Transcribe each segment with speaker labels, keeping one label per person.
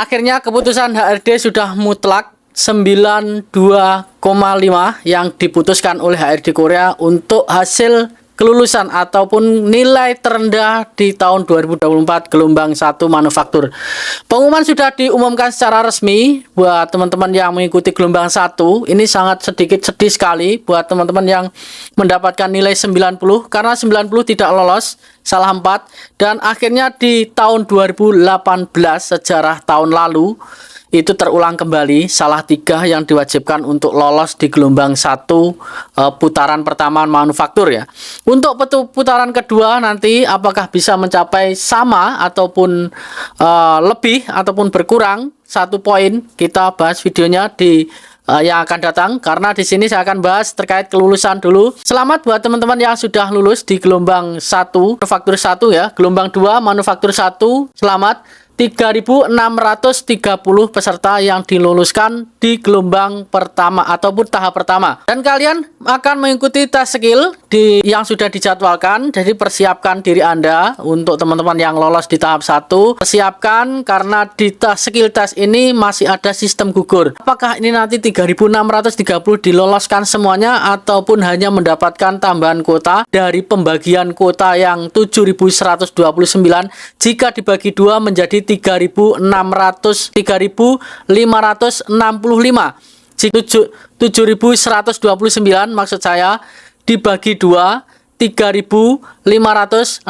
Speaker 1: Akhirnya keputusan HRD sudah mutlak 92,5 yang diputuskan oleh HRD Korea untuk hasil kelulusan ataupun nilai terendah di tahun 2024 gelombang 1 manufaktur. Pengumuman sudah diumumkan secara resmi buat teman-teman yang mengikuti gelombang 1. Ini sangat sedikit sedih sekali buat teman-teman yang mendapatkan nilai 90 karena 90 tidak lolos, salah 4, dan akhirnya di tahun 2018 sejarah tahun lalu itu terulang kembali, salah 3 yang diwajibkan untuk lolos di gelombang 1 putaran pertama manufaktur ya. Untuk putaran kedua nanti apakah bisa mencapai sama ataupun lebih ataupun berkurang 1 poin, kita bahas videonya di yang akan datang, karena di sini saya akan bahas terkait kelulusan dulu. Selamat buat teman-teman yang sudah lulus di gelombang 1 manufaktur 1 ya. Gelombang 2 manufaktur 1, selamat. 3.630 peserta yang diluluskan di gelombang pertama ataupun tahap pertama. Dan kalian akan mengikuti tes skill yang sudah dijadwalkan. Jadi persiapkan diri Anda untuk teman-teman yang lolos di tahap 1. Persiapkan karena di tes skill tes ini masih ada sistem gugur. Apakah ini nanti 3.630 diloloskan semuanya ataupun hanya mendapatkan tambahan kuota dari pembagian kuota yang 7.129 jika dibagi 2 menjadi 3.565. 7.129 maksud saya dibagi 2, 3.564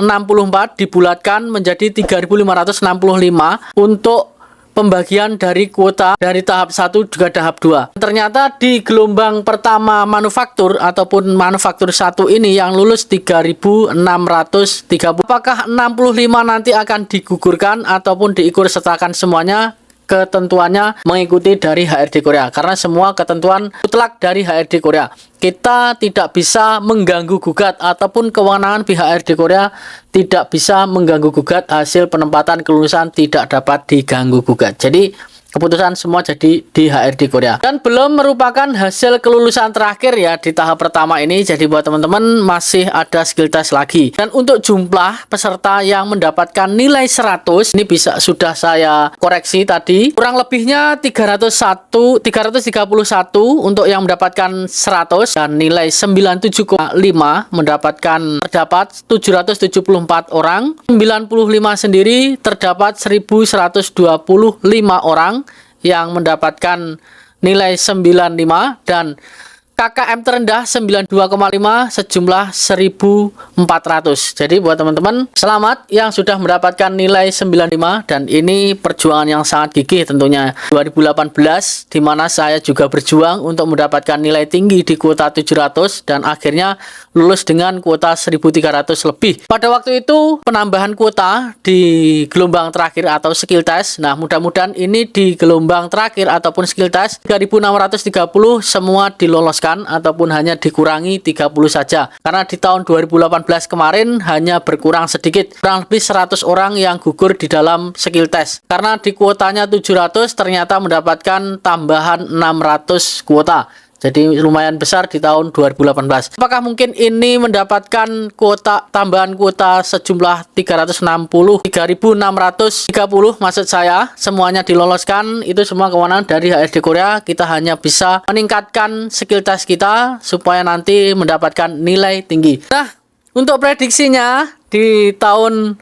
Speaker 1: dibulatkan menjadi 3.565 untuk pembagian dari kuota dari tahap 1 juga tahap 2. Ternyata di gelombang pertama manufaktur ataupun manufaktur 1 ini yang lulus 3.630. Apakah 65 nanti akan digugurkan ataupun diikut sertakan semuanya? Ketentuannya mengikuti dari HRD Korea, karena semua ketentuan mutlak dari HRD Korea. Kita tidak bisa mengganggu gugat ataupun kewenangan pihak HRD Korea tidak bisa mengganggu gugat, hasil penempatan kelulusan tidak dapat diganggu gugat. Jadi keputusan semua jadi di HRD Korea. Dan belum merupakan hasil kelulusan terakhir ya di tahap pertama ini. Jadi buat teman-teman masih ada skill test lagi. Dan untuk jumlah peserta yang mendapatkan nilai 100, ini sudah saya koreksi tadi. Kurang lebihnya 331 untuk yang mendapatkan 100 dan nilai 97,5 terdapat 774 orang. 95 sendiri terdapat 1125 orang yang mendapatkan nilai 95 dan KKM terendah 92,5 sejumlah 1.400. Jadi buat teman-teman selamat yang sudah mendapatkan nilai 95 dan ini perjuangan yang sangat gigih tentunya. 2018 di mana saya juga berjuang untuk mendapatkan nilai tinggi di kuota 700 dan akhirnya lulus dengan kuota 1.300 lebih. Pada waktu itu penambahan kuota di gelombang terakhir atau skill test. Nah, mudah-mudahan ini di gelombang terakhir ataupun skill test 3.630 semua diloloskan ataupun hanya dikurangi 30 saja. Karena di tahun 2018 kemarin hanya berkurang sedikit, kurang lebih 100 orang yang gugur di dalam skill test. Karena di kuotanya 700 ternyata mendapatkan tambahan 600 kuota. Jadi lumayan besar di tahun 2018. Apakah mungkin ini mendapatkan tambahan kuota sejumlah 360, 3.630 maksud saya, semuanya diloloskan, itu semua kewenangan dari HRD Korea. Kita hanya bisa meningkatkan skill test kita supaya nanti mendapatkan nilai tinggi. Nah, untuk prediksinya di tahun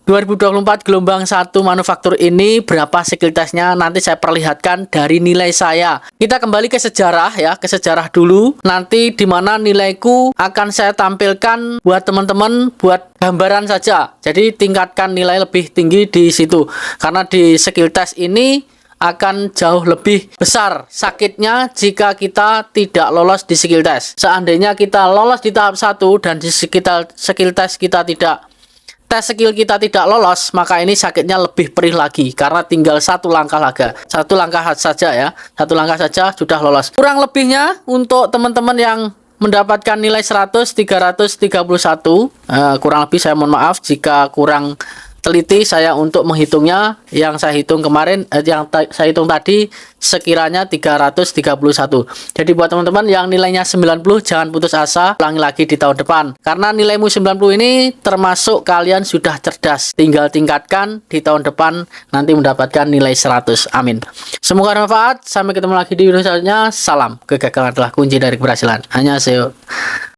Speaker 1: 2024 gelombang 1 manufaktur ini berapa skill testnya nanti saya perlihatkan dari nilai saya. Kita kembali ke sejarah ya, ke sejarah dulu. Nanti di mana nilaiku akan saya tampilkan buat teman-teman buat gambaran saja. Jadi tingkatkan nilai lebih tinggi di situ. Karena di skill test ini akan jauh lebih besar sakitnya jika kita tidak lolos di skill test. Seandainya kita lolos di tahap 1 dan di skill test kita tidak tes skill kita tidak lolos, maka ini sakitnya lebih perih lagi karena tinggal satu langkah saja ya, satu langkah saja sudah lolos. Kurang lebihnya untuk teman-teman yang mendapatkan nilai 100, 331, kurang lebih saya mohon maaf jika kurang teliti saya untuk menghitungnya. Yang saya hitung kemarin, saya hitung tadi sekiranya 331. Jadi buat teman-teman yang nilainya 90, jangan putus asa, ulangi lagi di tahun depan. Karena nilaimu 90 ini termasuk kalian sudah cerdas. Tinggal tingkatkan di tahun depan, nanti mendapatkan nilai 100. Amin. Semoga bermanfaat. Sampai ketemu lagi di video selanjutnya. Salam. Kegagalan adalah kunci dari keberhasilan. Annyeonghaseyo.